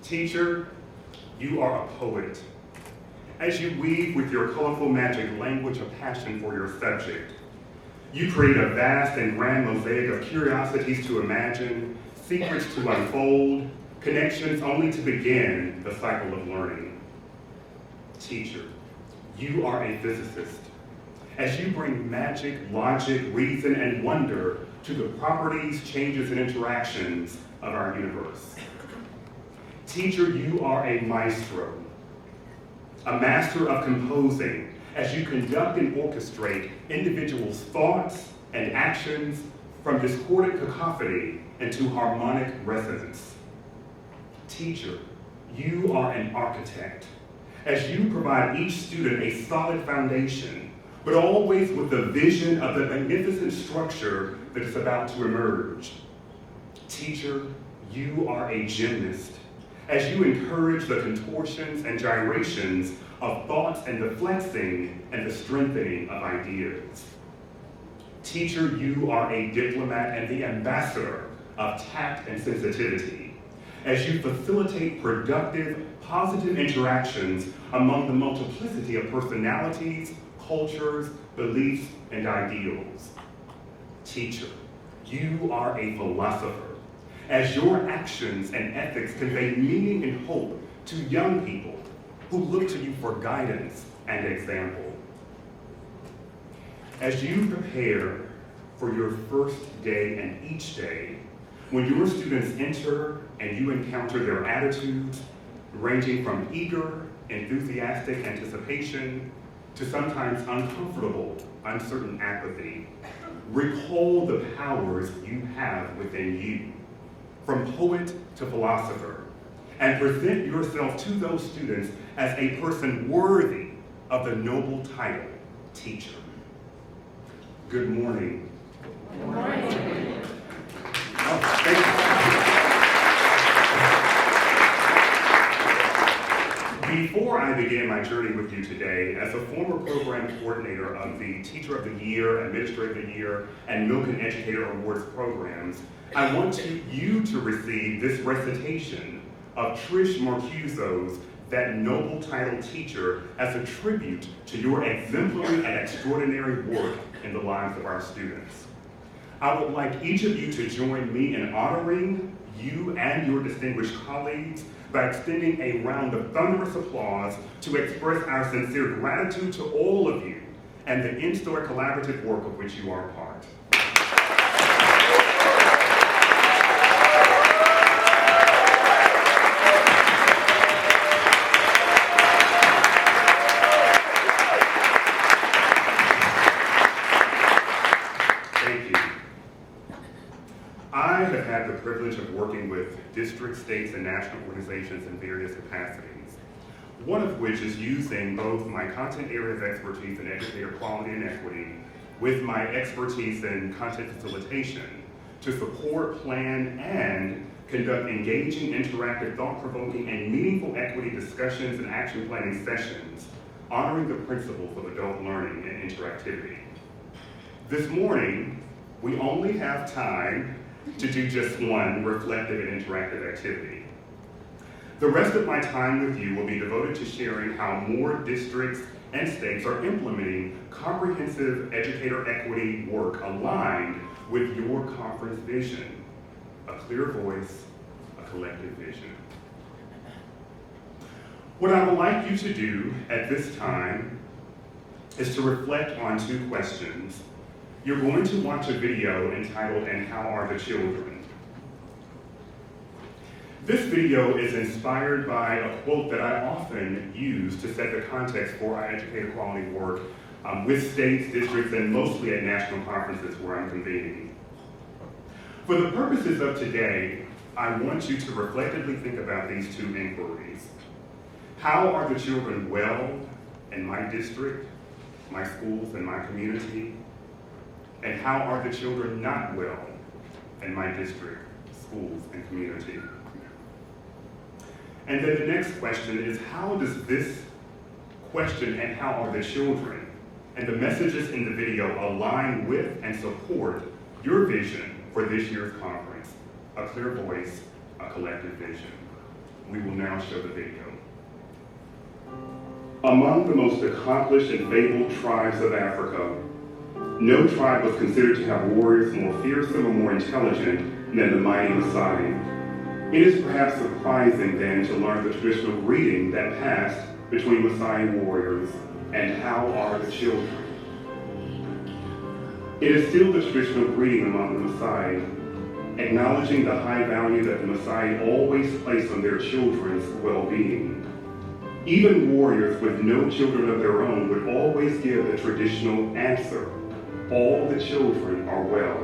Teacher, you are a poet. As you weave with your colorful magic language a passion for your subject, you create a vast and grand mosaic of curiosities to imagine, secrets to unfold, connections only to begin the cycle of learning. Teacher, you are a physicist. As you bring magic, logic, reason, and wonder to the properties, changes, and interactions of our universe. Teacher, you are a maestro, a master of composing, as you conduct and orchestrate individuals' thoughts and actions from discordant cacophony into harmonic resonance. Teacher, you are an architect, as you provide each student a solid foundation, but always with the vision of the magnificent structure that is about to emerge. Teacher, you are a gymnast, as you encourage the contortions and gyrations of thoughts and the flexing and the strengthening of ideas. Teacher, you are a diplomat and the ambassador of tact and sensitivity, as you facilitate productive, positive interactions among the multiplicity of personalities, cultures, beliefs, and ideals. Teacher, you are a philosopher, as your actions and ethics convey meaning and hope to young people who look to you for guidance and example. As you prepare for your first day and each day, when your students enter and you encounter their attitudes, ranging from eager, enthusiastic anticipation to sometimes uncomfortable, uncertain apathy, recall the powers you have within you, from poet to philosopher, and present yourself to those students as a person worthy of the noble title, teacher. Good morning. Good morning. Oh, thank you. Before I begin my journey with you today, as a former program coordinator of the Teacher of the Year, Administrator of the Year, and Milken Educator Awards programs, I want you to receive this recitation of Trish Marcuso's That Noble Title Teacher as a tribute to your exemplary and extraordinary work in the lives of our students. I would like each of you to join me in honoring you and your distinguished colleagues by extending a round of thunderous applause to express our sincere gratitude to all of you and the in-store collaborative work of which you are a part. I have had the privilege of working with districts, states, and national organizations in various capacities, one of which is using both my content area of expertise in educator quality and equity with my expertise in content facilitation to support, plan, and conduct engaging, interactive, thought-provoking, and meaningful equity discussions and action planning sessions, honoring the principles of adult learning and interactivity. This morning, we only have time to do just one reflective and interactive activity. The rest of my time with you will be devoted to sharing how more districts and states are implementing comprehensive educator equity work aligned with your conference vision, a clear voice, a collective vision. What I would like you to do at this time is to reflect on two questions. You're going to watch a video entitled, "And How Are the Children?" This video is inspired by a quote that I often use to set the context for our educator quality work with states, districts, and mostly at national conferences where I'm convening. For the purposes of today, I want you to reflectively think about these two inquiries. How are the children well in my district, my schools, and my community? And how are the children not well in my district, schools, and community? And then the next question is, how does this question, and how are the children, and the messages in the video align with and support your vision for this year's conference, a clear voice, a collective vision? We will now show the video. Among the most accomplished and fabled tribes of Africa, no tribe was considered to have warriors more fearsome or more intelligent than the mighty Maasai. It is perhaps surprising then to learn the traditional greeting that passed between Maasai warriors, and how are the children? It is still the traditional greeting among the Maasai, acknowledging the high value that the Maasai always place on their children's well-being. Even warriors with no children of their own would always give the traditional answer, all the children are well.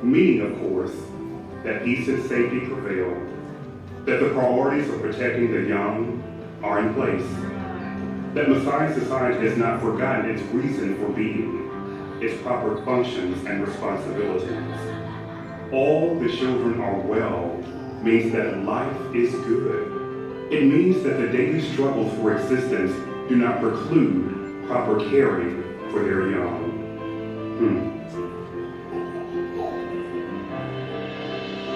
Meaning, of course, that peace and safety prevail, that the priorities of protecting the young are in place, that Maasai society has not forgotten its reason for being, its proper functions and responsibilities. All the children are well means that life is good. It means that the daily struggles for existence do not preclude proper caring for their young.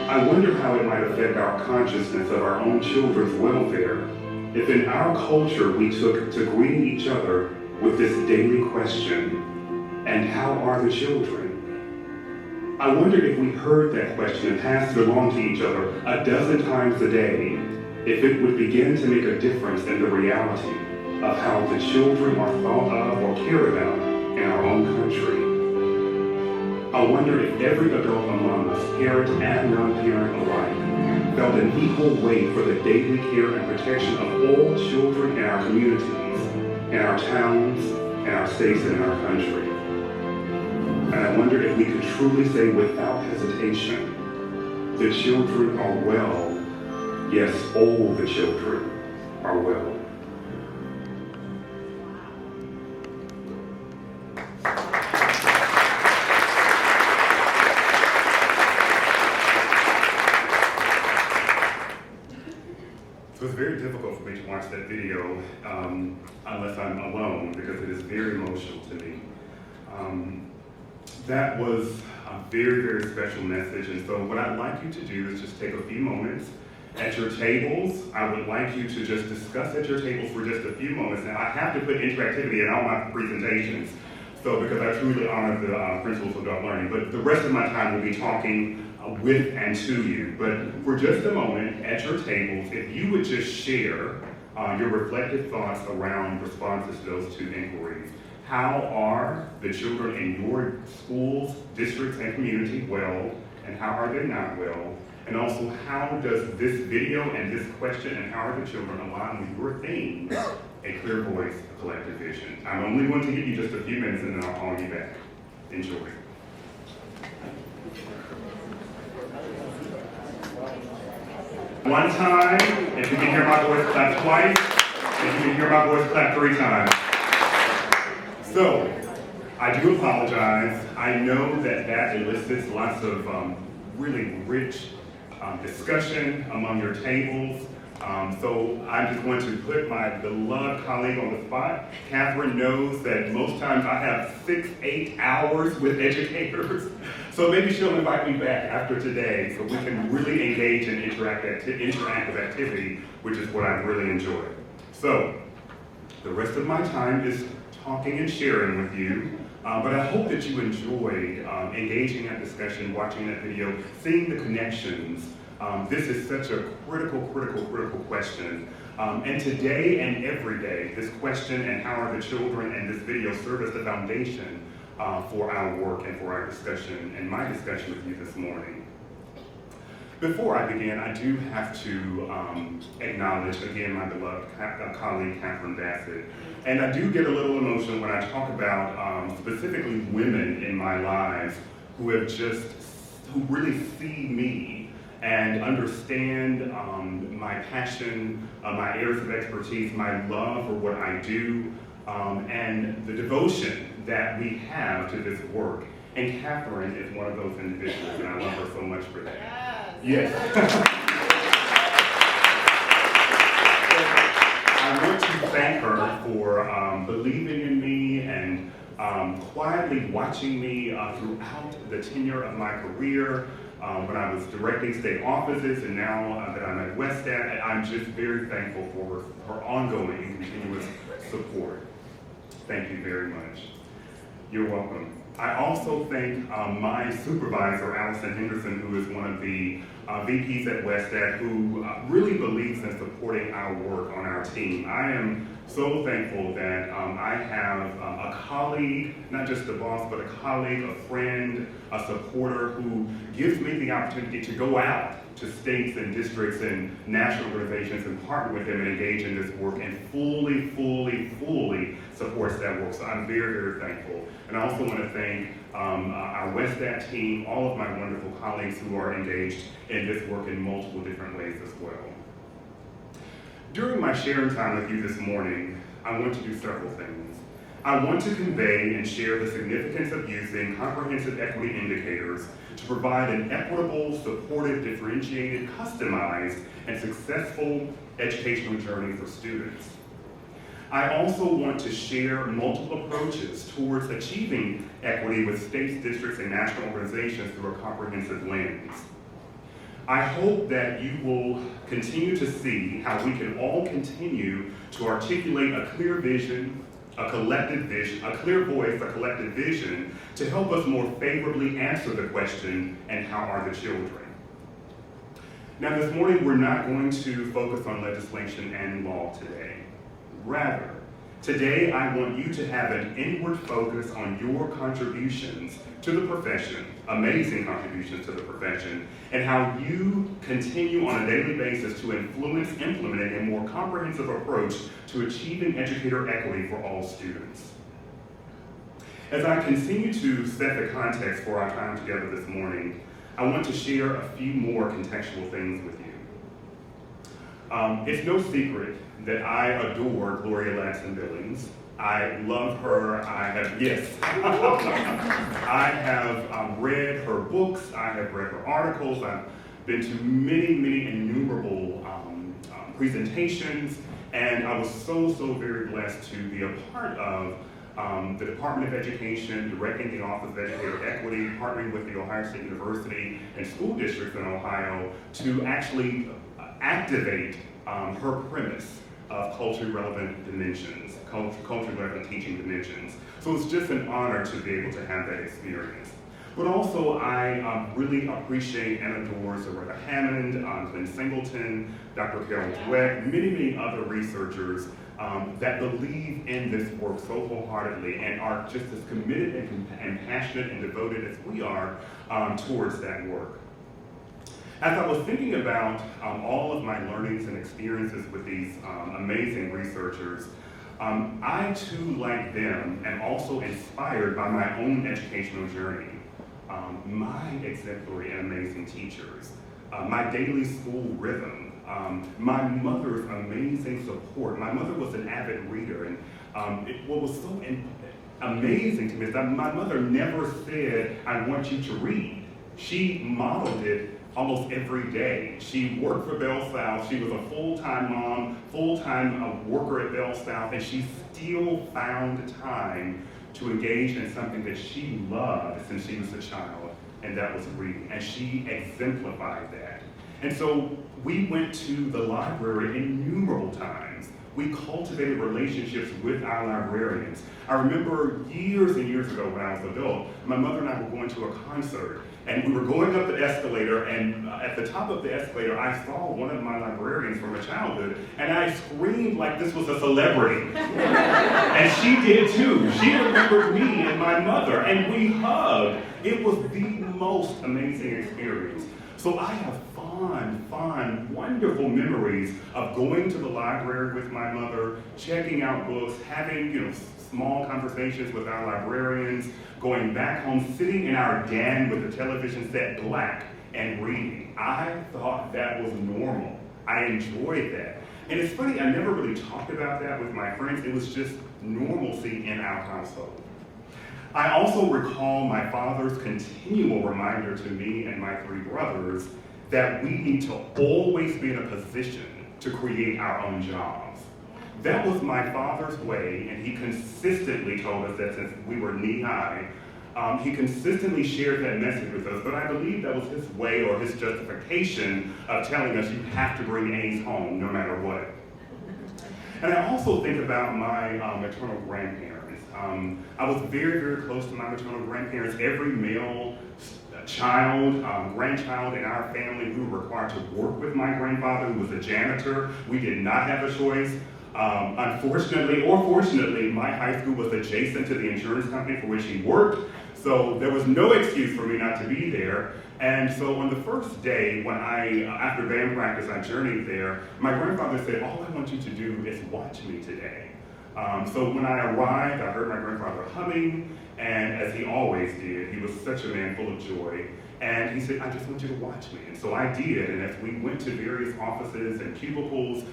I wonder how it might affect our consciousness of our own children's welfare if in our culture we took to greeting each other with this daily question, and how are the children? I wonder if we heard that question and passed it along to each other a dozen times a day, if it would begin to make a difference in the reality of how the children are thought of or cared about in our own country. I wonder if every adult among us, parent and non-parent alike, felt an equal weight for the daily care and protection of all children in our communities, in our towns, in our states, and in our country. And I wonder if we could truly say without hesitation, the children are well. Yes, all the children are well. So it's very difficult for me to watch that video unless I'm alone, because it is very emotional to me. That was a very, very special message, and so what I'd like you to do is just take a few moments at your tables. I would like you to just discuss at your tables for just a few moments. Now, I have to put interactivity in all my presentations, so because I truly honor the principles of adult learning, but the rest of my time will be talking with and to you. But for just a moment at your tables, if you would just share your reflective thoughts around responses to those two inquiries. How are the children in your schools, districts, and community well, and how are they not well? And also, how does this video and this question, and how are the children align with your theme, a clear voice, a collective vision? I'm only going to give you just a few minutes and then I'll call you back. Enjoy. One time, if you can hear my voice, clap twice. If you can hear my voice, clap 3 times. So, I do apologize. I know that elicits lots of really rich discussion among your tables. So I'm just going to put my beloved colleague on the spot. Catherine knows that most times I have 6-8 hours with educators. So maybe she'll invite me back after today so we can really engage in interactive activity, which is what I really enjoy. So the rest of my time is talking and sharing with you. But I hope that you enjoyed engaging in that discussion, watching that video, seeing the connections. This is such a critical question. And today and every day, this question and how are the children and this video serve as the foundation for our work and for our discussion and my discussion with you this morning. Before I begin, I do have to acknowledge again my beloved colleague, Catherine Bassett. And I do get a little emotional when I talk about specifically women in my lives who really see me and understand my passion, my areas of expertise, my love for what I do, and the devotion that we have to this work. And Catherine is one of those individuals, and I love her so much for that. Yes. I want to thank her for believing in me and quietly watching me throughout the tenure of my career, when I was directing state offices and now that I'm at Westat, I'm just very thankful for her ongoing and continuous support. Thank you very much. You're welcome. I also thank my supervisor, Allison Henderson, who is one of the VPs at Westat, who really believes in supporting our work on our team. I am so thankful that I have a colleague, not just a boss, but a colleague, a friend, a supporter who gives me the opportunity to go out to states and districts and national organizations and partner with them and engage in this work and fully supports that work. So I'm very, very thankful. And I also want to thank our Westat team, all of my wonderful colleagues who are engaged in this work in multiple different ways as well. During my sharing time with you this morning, I want to do several things. I want to convey and share the significance of using comprehensive equity indicators to provide an equitable, supportive, differentiated, customized, and successful educational journey for students. I also want to share multiple approaches towards achieving equity with states, districts, and national organizations through a comprehensive lens. I hope that you will continue to see how we can all continue to articulate a clear vision, a collective vision, a clear voice, a collective vision to help us more favorably answer the question, and how are the children? Now this morning, we're not going to focus on legislation and law today. Rather, today I want you to have an inward focus on your contributions to the profession, amazing contributions to the profession, and how you continue on a daily basis to influence implementing a more comprehensive approach to achieving educator equity for all students. As I continue to set the context for our time together this morning, I want to share a few more contextual things with you. It's no secret that I adore Gloria Ladson-Billings. I love her. I have read her books. I have read her articles. I've been to many innumerable presentations, and I was so very blessed to be a part of the Department of Education, directing the Office of Educator Equity, partnering with the Ohio State University and school districts in Ohio to actually activate her premise of culturally relevant dimensions, culturally relevant teaching dimensions. So it's just an honor to be able to have that experience. But also I really appreciate and adore Zaretta Hammond, Glenn Singleton, Dr. Carol Dweck, many other researchers that believe in this work so wholeheartedly and are just as committed and passionate and devoted as we are towards that work. As I was thinking about all of my learnings and experiences with these amazing researchers, I too, like them, am also inspired by my own educational journey. My exemplary and amazing teachers, my daily school rhythm, my mother's amazing support. My mother was an avid reader, and what was so amazing to me is that my mother never said, "I want you to read." She modeled it almost every day. She worked for Bell South. She was a full-time mom, full-time worker at Bell South, and she still found time to engage in something that she loved since she was a child, and that was reading. And she exemplified that. And so we went to the library innumerable times. We cultivated relationships with our librarians. I remember years and years ago when I was an adult, my mother and I were going to a concert, and we were going up the escalator, and at the top of the escalator, I saw one of my librarians from her childhood, and I screamed like this was a celebrity. And she did too. She remembered me and my mother, and we hugged. It was the most amazing experience. So I have fond, wonderful memories of going to the library with my mother, checking out books, having small conversations with our librarians, going back home, sitting in our den with the television set black and reading. I thought that was normal. I enjoyed that. And it's funny, I never really talked about that with my friends. It was just normalcy in our household. I also recall my father's continual reminder to me and my three brothers that we need to always be in a position to create our own jobs. That was my father's way, and he consistently told us that since we were knee-high, He consistently shared that message with us, but I believe that was his way or his justification of telling us you have to bring A's home no matter what. And I also think about my maternal grandparents. I was very, very close to my maternal grandparents. Every male child, grandchild in our family, we were required to work with my grandfather, who was a janitor. We did not have a choice. Unfortunately or fortunately, my high school was adjacent to the insurance company for which he worked, so there was no excuse for me not to be there. And so on the first day, when after band practice, I journeyed there, my grandfather said, all I want you to do is watch me today. So when I arrived, I heard my grandfather humming, and as he always did, he was such a man full of joy. And he said, I just want you to watch me. And so I did, and as we went to various offices and cubicles,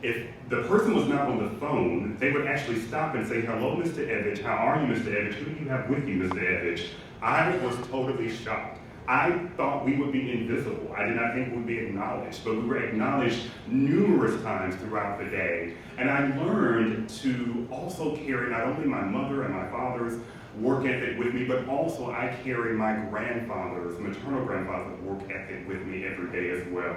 if the person was not on the phone, they would actually stop and say, hello, Mr. Evich, how are you, Mr. Evich? Who do you have with you, Mr. Evich? I was totally shocked. I thought we would be invisible. I did not think we would be acknowledged, but we were acknowledged numerous times throughout the day. And I learned to also carry not only my mother and my father's work ethic with me, but also I carry my grandfather's, maternal grandfather's work ethic with me every day as well.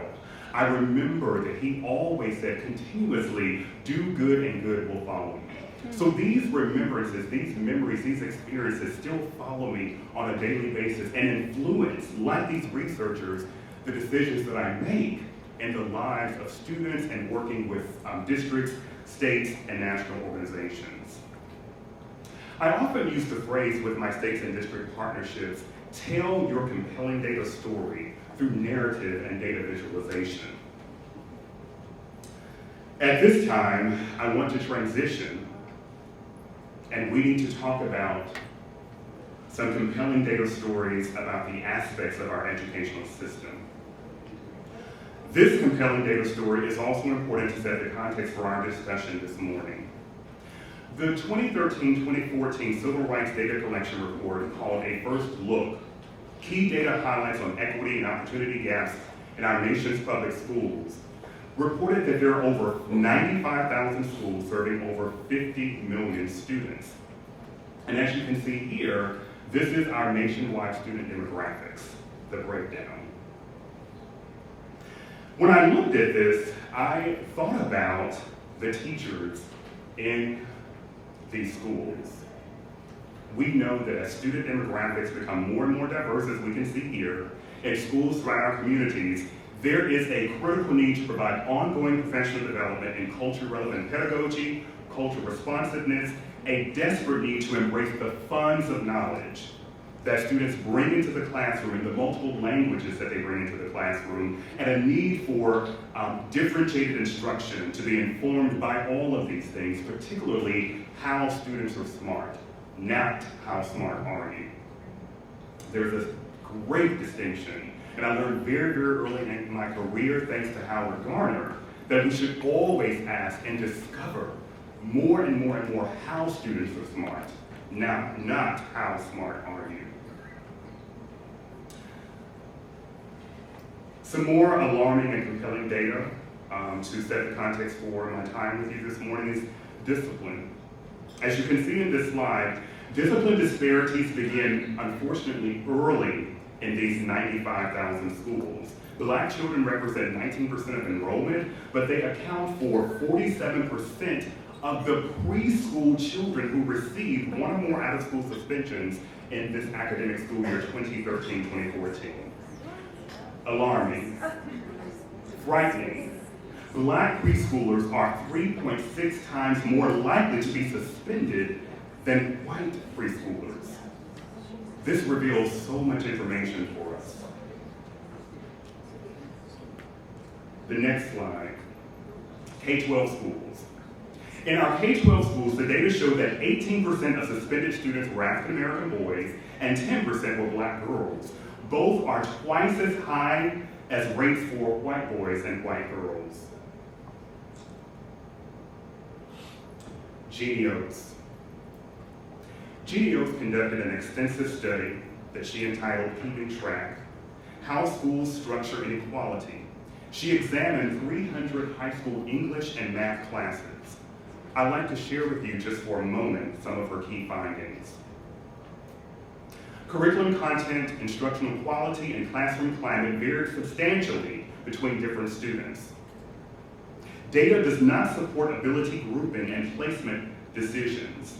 I remember that he always said continuously, do good and good will follow you. So these remembrances, these memories, these experiences still follow me on a daily basis and influence, like these researchers, the decisions that I make in the lives of students and working with districts, states, and national organizations. I often use the phrase with my states and district partnerships, tell your compelling data story through narrative and data visualization. At this time, I want to transition, and we need to talk about some compelling data stories about the aspects of our educational system. This compelling data story is also important to set the context for our discussion this morning. The 2013-2014 Civil Rights Data Collection Report, called A First Look, Key Data Highlights on Equity and Opportunity Gaps in Our Nation's Public Schools, reported that there are over 95,000 schools serving over 50 million students. And as you can see here, this is our nationwide student demographics, the breakdown. When I looked at this, I thought about the teachers in these schools. We know that as student demographics become more and more diverse, as we can see here, in schools throughout our communities, there is a critical need to provide ongoing professional development in culture-relevant pedagogy, cultural responsiveness, a desperate need to embrace the funds of knowledge that students bring into the classroom and the multiple languages that they bring into the classroom, and a need for differentiated instruction to be informed by all of these things, particularly how students are smart, not how smart are you. There's a great distinction, and I learned very, very early in my career, thanks to Howard Garner, that we should always ask and discover more and more and more how students are smart, not how smart are you. Some more alarming and compelling data to set the context for my time with you this morning is discipline. As you can see in this slide, discipline disparities begin, unfortunately, early in these 95,000 schools. Black children represent 19% of enrollment, but they account for 47% of the preschool children who received one or more out-of-school suspensions in this academic school year 2013-2014. Alarming, frightening. Black preschoolers are 3.6 times more likely to be suspended than white preschoolers. This reveals so much information for us. The next slide, K-12 schools. In our K-12 schools, the data show that 18% of suspended students were African-American boys and 10% were Black girls. Both are twice as high as rates for white boys and white girls. Jeannie Oates. Jeannie Oates conducted an extensive study that she entitled Keeping Track, How Schools Structure Inequality. She examined 300 high school English and math classes. I'd like to share with you just for a moment some of her key findings. Curriculum content, instructional quality, and classroom climate varied substantially between different students. Data does not support ability grouping and placement decisions.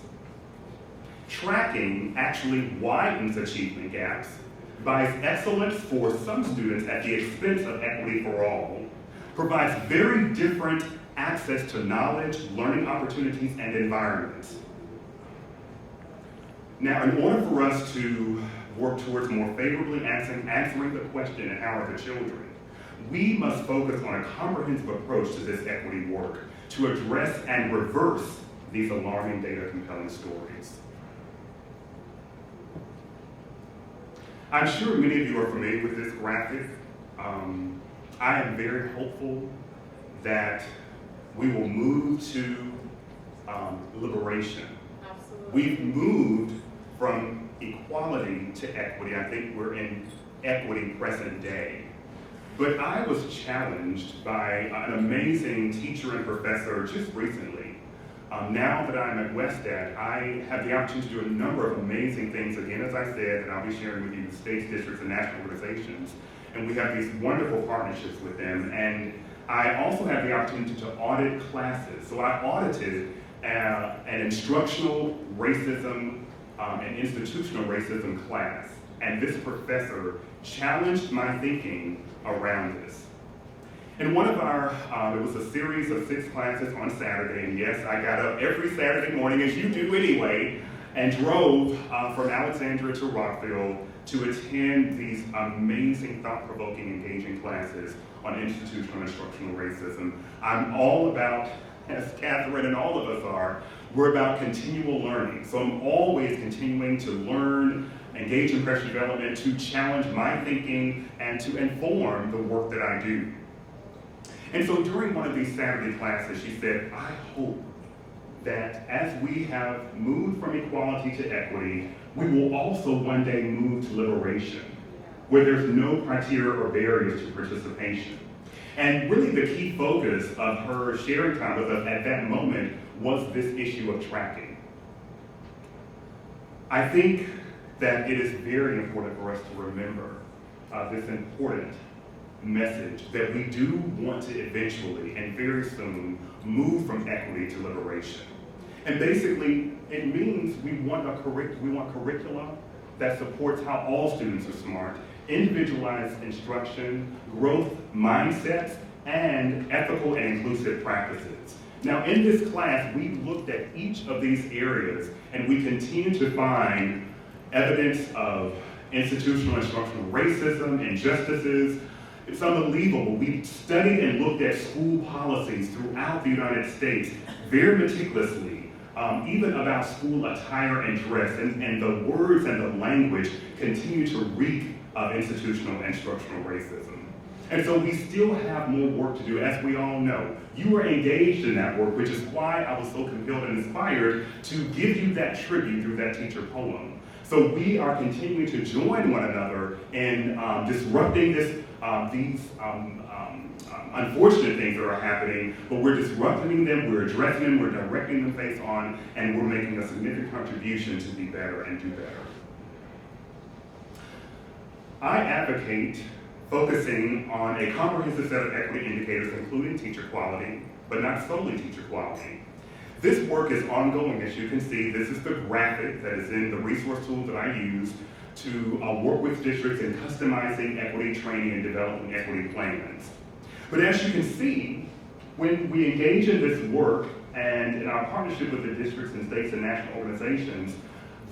Tracking actually widens achievement gaps, buys excellence for some students at the expense of equity for all, provides very different access to knowledge, learning opportunities, and environments. Now, in order for us to work towards more favorably answering the question, how are the children, we must focus on a comprehensive approach to this equity work to address and reverse these alarming data compelling stories. I'm sure many of you are familiar with this graphic. I am very hopeful that we will move to liberation. Absolutely. We've moved from equality to equity. I think we're in equity present day. But I was challenged by an amazing teacher and professor just recently. Now that I'm at WestAd, I have the opportunity to do a number of amazing things, again, as I said, and I'll be sharing with you states, districts, and national organizations. And we have these wonderful partnerships with them. And I also have the opportunity to audit classes. So I audited an instructional racism and institutional racism class. And this professor challenged my thinking around this. And one of our, it was a series of 6 classes on Saturday, and yes, I got up every Saturday morning, as you do anyway, and drove from Alexandria to Rockville to attend these amazing, thought-provoking, engaging classes on institutional instructional racism. I'm all about, as Catherine and all of us are, we're about continual learning. So I'm always continuing to learn, engage in professional development, to challenge my thinking, and to inform the work that I do. And so during one of these Saturday classes, she said, I hope that as we have moved from equality to equity, we will also one day move to liberation, where there's no criteria or barriers to participation. And really the key focus of her sharing time with us at that moment was this issue of tracking. I think that it is very important for us to remember this important message that we do want to eventually and very soon move from equity to liberation. And basically, it means we want curricula that supports how all students are smart, individualized instruction, growth mindsets, and ethical and inclusive practices. Now, in this class, we looked at each of these areas, and we continue to find evidence of institutional instructional racism, injustices. It's unbelievable. We studied and looked at school policies throughout the United States very meticulously, even about school attire and dress, and the words and the language continue to reek of institutional instructional racism. And so we still have more work to do, as we all know. You were engaged in that work, which is why I was so compelled and inspired to give you that tribute through that teacher poem. So we are continuing to join one another in disrupting these unfortunate things that are happening, but we're disrupting them, we're addressing them, we're directing them face on, and we're making a significant contribution to be better and do better. I advocate focusing on a comprehensive set of equity indicators, including teacher quality, but not solely teacher quality. This work is ongoing, as you can see. This is the graphic that is in the resource tool that I use to work with districts in customizing equity training and developing equity plans. But as you can see, when we engage in this work and in our partnership with the districts and states and national organizations,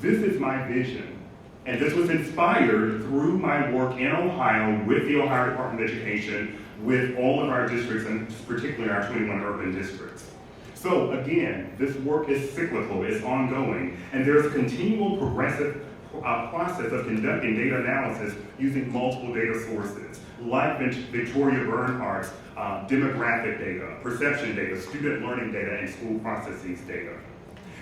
this is my vision. And this was inspired through my work in Ohio with the Ohio Department of Education, with all of our districts, and particularly our 21 urban districts. So again, this work is cyclical, it's ongoing, and there's a continual progressive process of conducting data analysis using multiple data sources, like Victoria Bernhardt's demographic data, perception data, student learning data, and school processes data.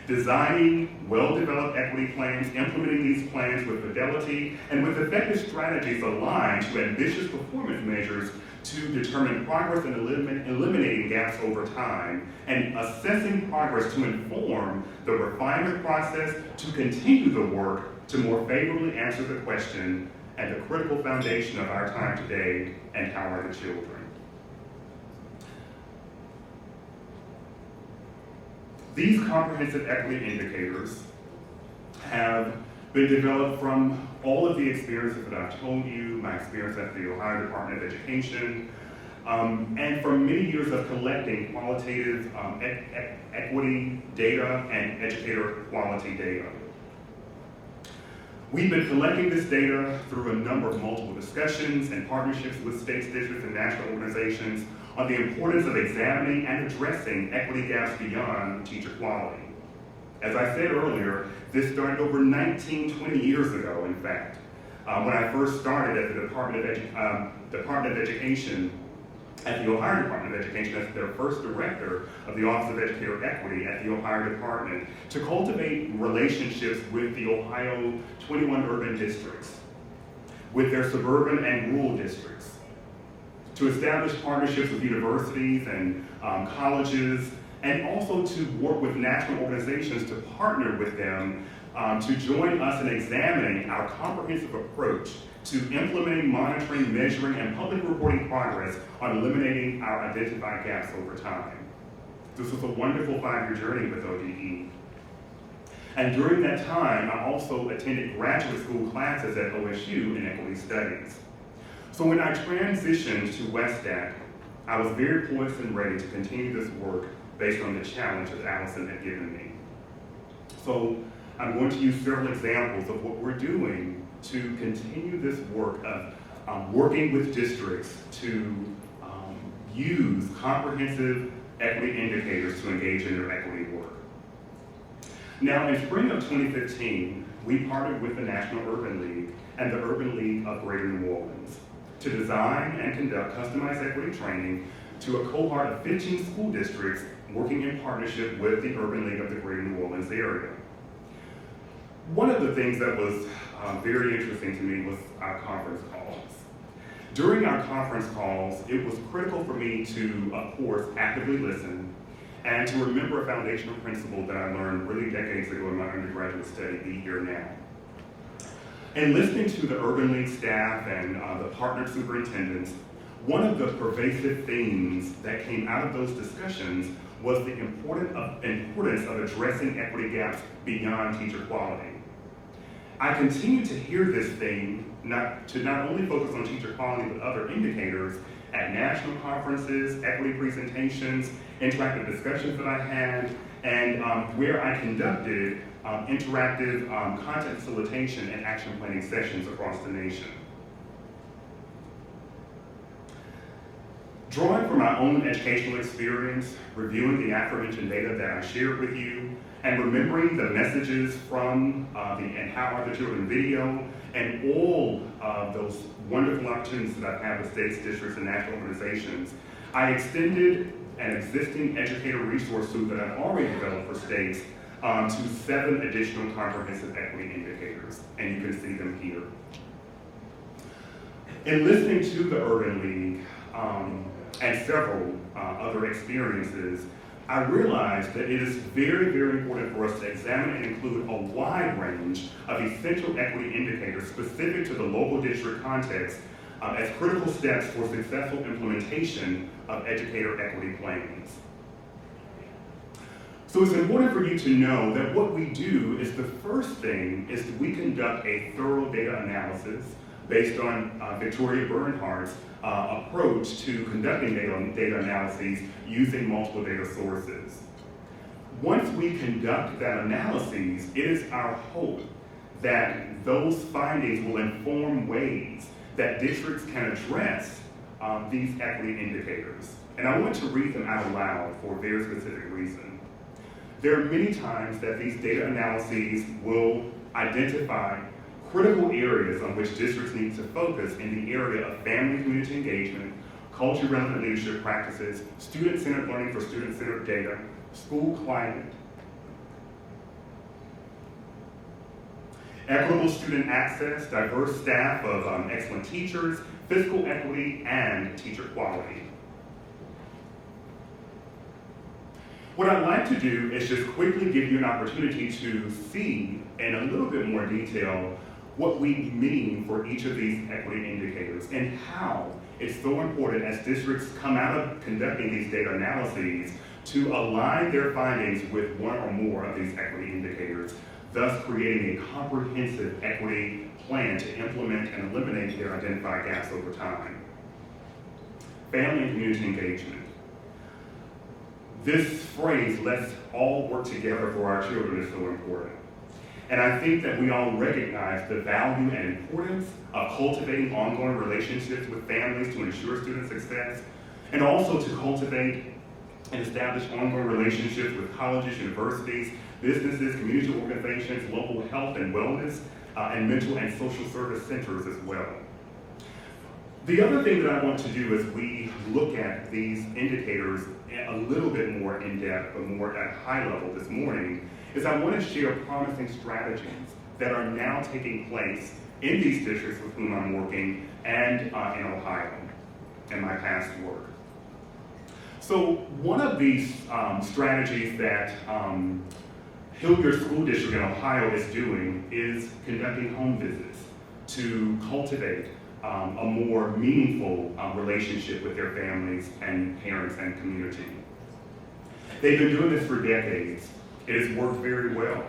Designing well-developed equity plans, implementing these plans with fidelity, and with effective strategies aligned to ambitious performance measures to determine progress and eliminating gaps over time, and assessing progress to inform the refinement process to continue the work to more favorably answer the question and the critical foundation of our time today: and how are the children? These comprehensive equity indicators have been developed from all of the experiences that I've told you, my experience at the Ohio Department of Education, and from many years of collecting qualitative equity data and educator quality data. We've been collecting this data through a number of multiple discussions and partnerships with states, districts, and national organizations on the importance of examining and addressing equity gaps beyond teacher quality. As I said earlier, this started over 20 years ago, in fact, when I first started at the Department of Education, at the Ohio Department of Education, as their first director of the Office of Educator Equity at the Ohio Department, to cultivate relationships with the Ohio 21 urban districts, with their suburban and rural districts, to establish partnerships with universities and colleges, and also to work with national organizations to partner with them to join us in examining our comprehensive approach to implementing, monitoring, measuring, and public reporting progress on eliminating our identified gaps over time. This was a wonderful 5-year journey with ODE. And during that time, I also attended graduate school classes at OSU in equity studies. So when I transitioned to WestAC, I was very poised and ready to continue this work based on the challenge that Allison had given me. So I'm going to use several examples of what we're doing to continue this work of working with districts to use comprehensive equity indicators to engage in their equity work. Now, in spring of 2015, we partnered with the National Urban League and the Urban League of Greater New Orleans to design and conduct customized equity training to a cohort of 15 school districts working in partnership with the Urban League of the Greater New Orleans area. One of the things that was very interesting to me was our conference calls. During our conference calls, it was critical for me to, of course, actively listen and to remember a foundational principle that I learned really decades ago in my undergraduate study, Be Here Now. In listening to the Urban League staff and the partner superintendents, one of the pervasive themes that came out of those discussions was the importance of addressing equity gaps beyond teacher quality. I continue to hear this theme not only focus on teacher quality but other indicators at national conferences, equity presentations, interactive discussions that I had, and where I conducted interactive content facilitation and action planning sessions across the nation. Drawing from my own educational experience, reviewing the aforementioned data that I shared with you, and remembering the messages from the And How Are the Children video, and all of those wonderful opportunities that I've had with states, districts, and national organizations, I extended an existing educator resource suite that I've already developed for states to 7 additional comprehensive equity indicators, and you can see them here. In listening to the Urban League and several other experiences, I realized that it is very, very important for us to examine and include a wide range of essential equity indicators specific to the local district context as critical steps for successful implementation of educator equity plans. So it's important for you to know that what we do is the first thing is that we conduct a thorough data analysis based on Victoria Bernhardt's approach to conducting data analyses using multiple data sources. Once we conduct that analysis, it is our hope that those findings will inform ways that districts can address these equity indicators. And I want to read them out loud for a very specific reason. There are many times that these data analyses will identify critical areas on which districts need to focus in the area of family community engagement, culture-relevant leadership practices, student-centered learning for student-centered data, school climate, equitable student access, diverse staff of excellent teachers, fiscal equity, and teacher quality. What I'd like to do is just quickly give you an opportunity to see in a little bit more detail what we mean for each of these equity indicators and how it's so important as districts come out of conducting these data analyses to align their findings with one or more of these equity indicators, thus creating a comprehensive equity plan to implement and eliminate their identified gaps over time. Family and community engagement. This phrase, let's all work together for our children, is so important. And I think that we all recognize the value and importance of cultivating ongoing relationships with families to ensure student success, and also to cultivate and establish ongoing relationships with colleges, universities, businesses, community organizations, local health and wellness, and mental and social service centers as well. The other thing that I want to do as we look at these indicators a little bit more in depth, but more at a high level this morning, is I want to share promising strategies that are now taking place in these districts with whom I'm working and in Ohio in my past work. So one of these strategies that Hilliard School District in Ohio is doing is conducting home visits to cultivate a more meaningful relationship with their families and parents and community. They've been doing this for decades. It has worked very well.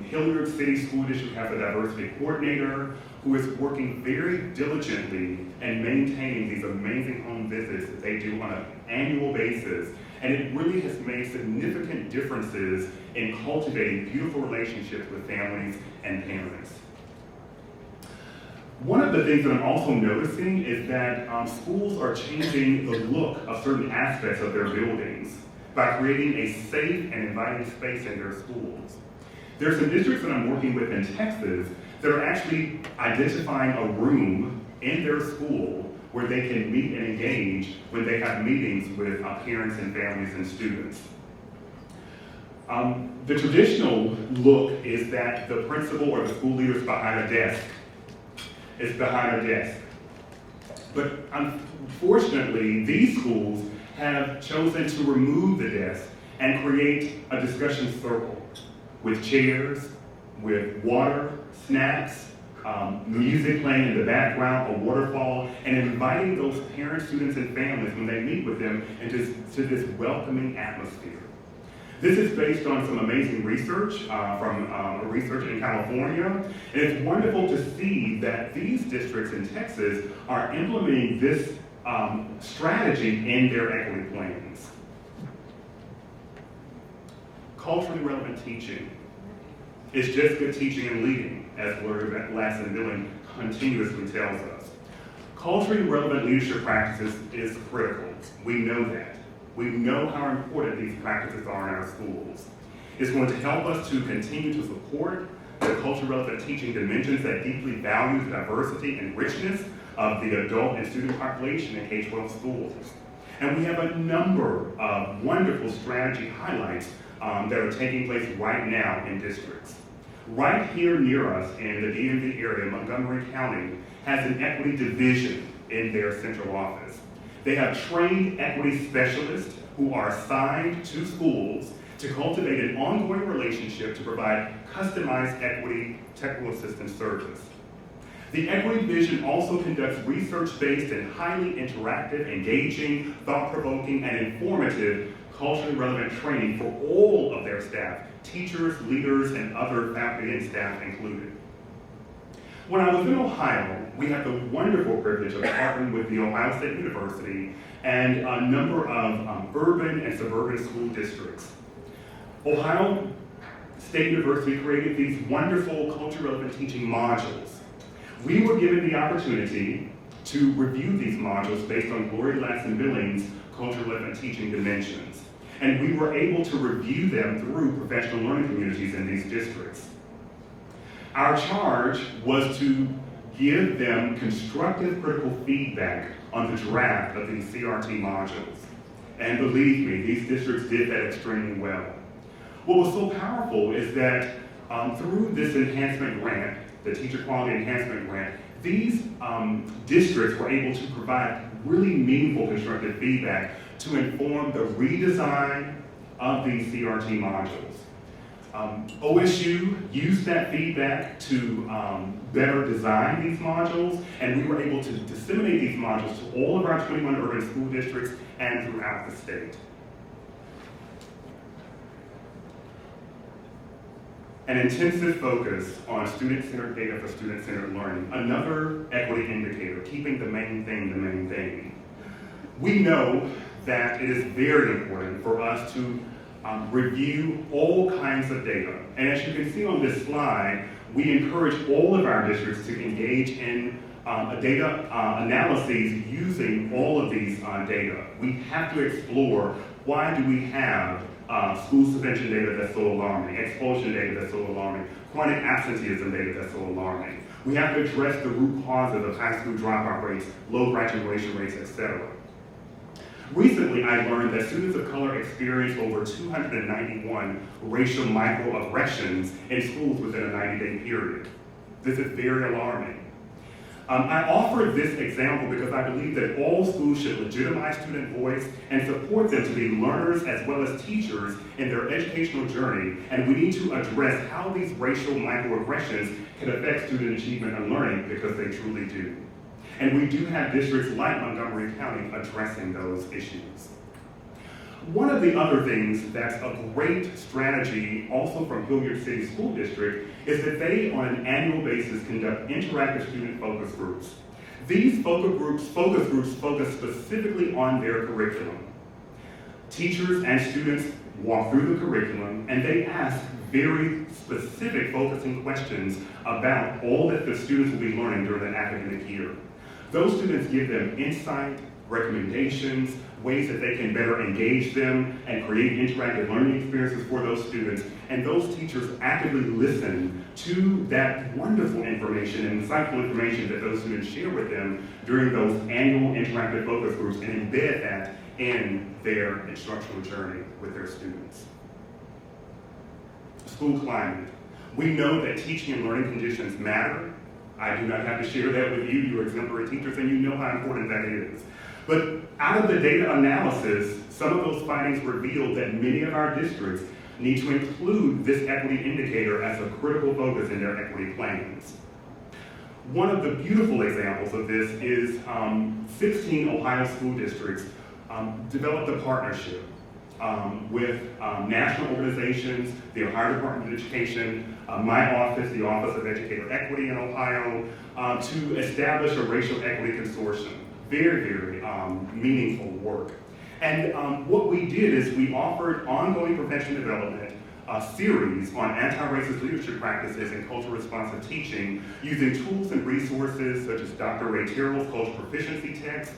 Hilliard City School District has a diversity coordinator who is working very diligently and maintaining these amazing home visits that they do on an annual basis. And it really has made significant differences in cultivating beautiful relationships with families and parents. One of the things that I'm also noticing is that schools are changing the look of certain aspects of their buildings by creating a safe and inviting space in their schools. There are some districts that I'm working with in Texas that are actually identifying a room in their school where they can meet and engage when they have meetings with parents and families and students. The traditional look is that the principal or the school leader is behind a desk. But unfortunately, these schools have chosen to remove the desk and create a discussion circle with chairs, with water, snacks, music playing in the background, a waterfall, and inviting those parents, students, and families when they meet with them into this welcoming atmosphere. This is based on some amazing research from research in California, and it's wonderful to see that these districts in Texas are implementing this strategy in their equity plans. Culturally relevant teaching is just good teaching and leading, as Gloria Lasson-Billing continuously tells us. Culturally relevant leadership practices is critical. We know that. We know how important these practices are in our schools. It's going to help us to continue to support the culturally relevant teaching dimensions that deeply value the diversity and richness of the adult and student population in K-12 schools. And we have a number of wonderful strategy highlights that are taking place right now in districts. Right here near us in the DMV area, Montgomery County has an equity division in their central office. They have trained equity specialists who are assigned to schools to cultivate an ongoing relationship to provide customized equity technical assistance service. The Equity Division also conducts research-based and highly interactive, engaging, thought-provoking, and informative culturally relevant training for all of their staff, teachers, leaders, and other faculty and staff included. When I was in Ohio, we had the wonderful privilege of partnering with the Ohio State University and a number of urban and suburban school districts. Ohio State University created these wonderful culturally relevant teaching modules. We were given the opportunity to review these modules based on Gloria Lasson-Billing's culturally relevant teaching dimensions. And we were able to review them through professional learning communities in these districts. Our charge was to give them constructive critical feedback on the draft of these CRT modules. And believe me, these districts did that extremely well. What was so powerful is that through this enhancement grant, the Teacher Quality Enhancement Grant, these districts were able to provide really meaningful constructive feedback to inform the redesign of these CRT modules. OSU used that feedback to better design these modules, and we were able to disseminate these modules to all of our 21 urban school districts and throughout the state. An intensive focus on student-centered data for student-centered learning, another equity indicator, keeping the main thing the main thing. We know that it is very important for us to review all kinds of data. And as you can see on this slide, we encourage all of our districts to engage in data analyses using all of these data. We have to explore, why do we have school suspension data that's so alarming, expulsion data that's so alarming, chronic absenteeism data that's so alarming. We have to address the root causes of high school dropout rates, low graduation rates, etc. Recently, I learned that students of color experienced over 291 racial microaggressions in schools within a 90-day period. This is very alarming. I offer this example because I believe that all schools should legitimize student voice and support them to be learners as well as teachers in their educational journey, and we need to address how these racial microaggressions can affect student achievement and learning, because they truly do. And we do have districts like Montgomery County addressing those issues. One of the other things that's a great strategy also from Hilliard City School District is that they, on an annual basis, conduct interactive student focus groups. These focus groups focus specifically on their curriculum. Teachers and students walk through the curriculum and they ask very specific focusing questions about all that the students will be learning during the academic year. Those students give them insight, recommendations, ways that they can better engage them and create interactive learning experiences for those students. And those teachers actively listen to that wonderful information and insightful information that those students share with them during those annual interactive focus groups, and embed that in their instructional journey with their students. School climate. We know that teaching and learning conditions matter. I do not have to share that with you. You're exemplary teachers and you know how important that is. But out of the data analysis, some of those findings revealed that many of our districts need to include this equity indicator as a critical focus in their equity plans. One of the beautiful examples of this is 16 Ohio school districts developed a partnership with national organizations, the Ohio Department of Education, my office, the Office of Educator Equity in Ohio, to establish a racial equity consortium. Very, very meaningful work. And what we did is we offered ongoing professional development series on anti-racist leadership practices and cultural responsive teaching using tools and resources such as Dr. Ray Terrell's cultural proficiency text,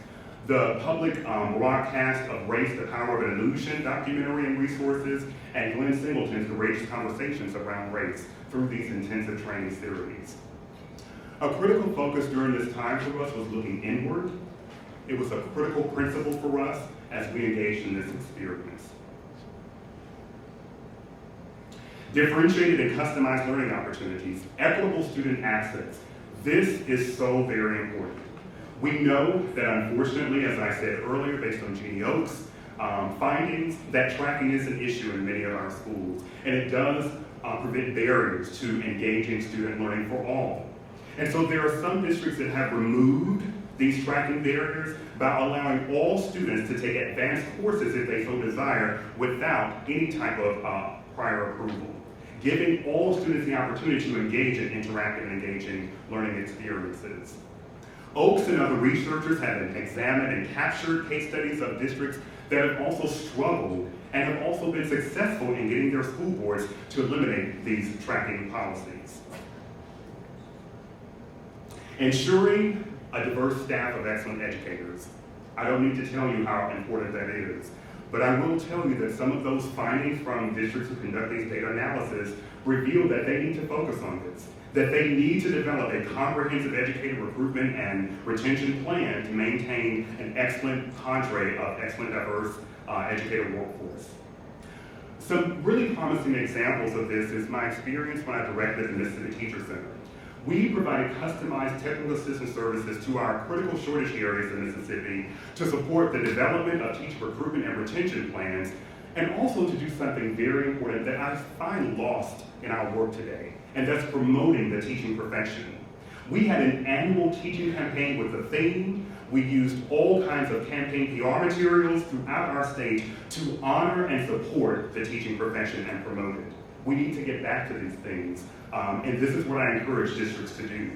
the public broadcast of Race, the Power of an Illusion documentary and resources, and Glenn Singleton's Courageous Conversations Around Race through these intensive training series. A critical focus during this time for us was looking inward. It was a critical principle for us as we engaged in this experience. Differentiated and customized learning opportunities, equitable student access. This is so very important. We know that unfortunately, as I said earlier, based on Jeannie Oakes' findings, that tracking is an issue in many of our schools, and it does prevent barriers to engaging student learning for all. And so there are some districts that have removed these tracking barriers by allowing all students to take advanced courses if they so desire without any type of prior approval, giving all students the opportunity to engage in interactive and engaging learning experiences. Oakes and other researchers have examined and captured case studies of districts that have also struggled and have also been successful in getting their school boards to eliminate these tracking policies. Ensuring a diverse staff of excellent educators. I don't need to tell you how important that is, but I will tell you that some of those findings from districts who conduct these data analysis reveal that they need to focus on this, that they need to develop a comprehensive educator recruitment and retention plan to maintain an excellent cadre of excellent diverse educator workforce. Some really promising examples of this is my experience when I directed the Mississippi Teacher Center. We provided customized technical assistance services to our critical shortage areas in Mississippi to support the development of teacher recruitment and retention plans, and also to do something very important that I find lost in our work today, and that's promoting the teaching profession. We had an annual teaching campaign with the theme. We used all kinds of campaign PR materials throughout our state to honor and support the teaching profession and promote it. We need to get back to these things, and this is what I encourage districts to do.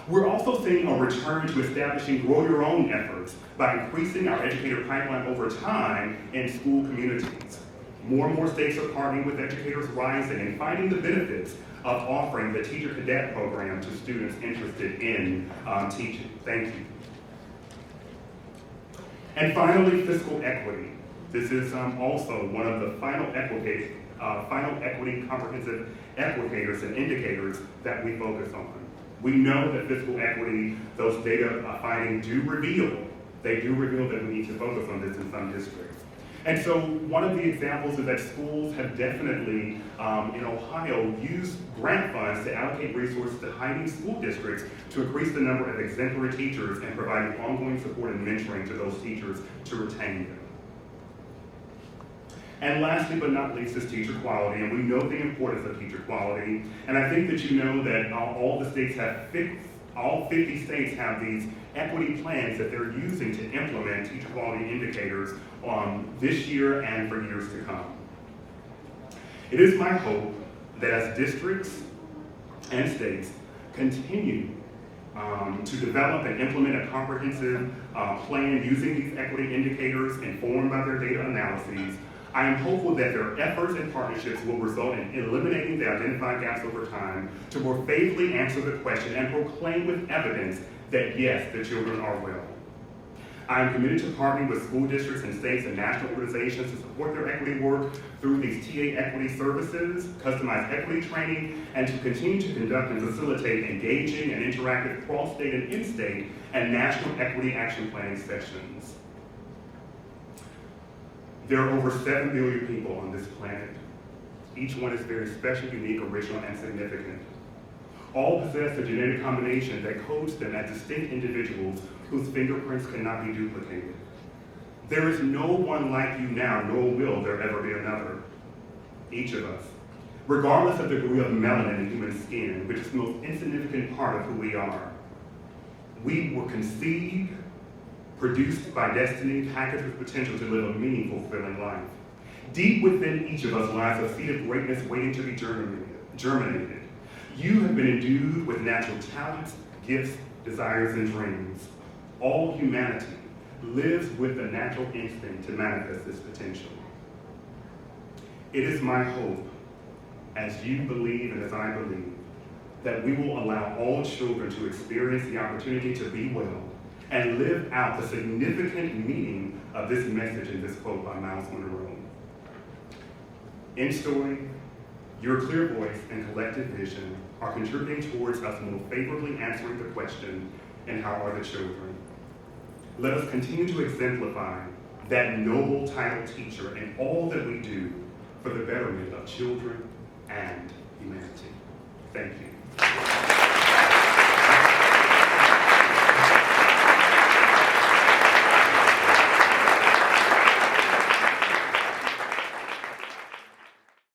We're also seeing a return to establishing grow your own efforts by increasing our educator pipeline over time in school communities. More and more states are partnering with Educators Rising and finding the benefits of offering the Teacher Cadet program to students interested in teaching. Thank you. And finally, fiscal equity. This is also one of the final equity comprehensive equitators and indicators that we focus on. We know that fiscal equity, those data findings do reveal that we need to focus on this in some districts. And so one of the examples is that schools have definitely, in Ohio, used grant funds to allocate resources to high-need school districts to increase the number of exemplary teachers and providing ongoing support and mentoring to those teachers to retain them. And lastly but not least is teacher quality, and we know the importance of teacher quality. And I think that you know that all 50 states have these equity plans that they're using to implement teacher quality indicators this year and for years to come. It is my hope that as districts and states continue to develop and implement a comprehensive plan using these equity indicators informed by their data analyses, I am hopeful that their efforts and partnerships will result in eliminating the identified gaps over time to more faithfully answer the question and proclaim with evidence that yes, the children are well. I am committed to partnering with school districts and states and national organizations to support their equity work through these TA equity services, customized equity training, and to continue to conduct and facilitate engaging and interactive cross-state and in-state and national equity action planning sessions. There are over 7 billion people on this planet. Each one is very special, unique, original, and significant. All possess a genetic combination that codes them as distinct individuals whose fingerprints cannot be duplicated. There is no one like you now, nor will there ever be another. Each of us, regardless of the degree of melanin in human skin, which is the most insignificant part of who we are, we were conceived, produced by destiny, packaged with potential to live a meaningful, fulfilling life. Deep within each of us lies a seed of greatness waiting to be germinated. You have been endued with natural talents, gifts, desires, and dreams. All humanity lives with the natural instinct to manifest this potential. It is my hope, as you believe and as I believe, that we will allow all children to experience the opportunity to be well and live out the significant meaning of this message in this quote by Miles Monroe. In story, your clear voice and collective vision are contributing towards us more favorably answering the question, and how are the children? Let us continue to exemplify that noble title teacher in all that we do for the betterment of children and humanity. Thank you.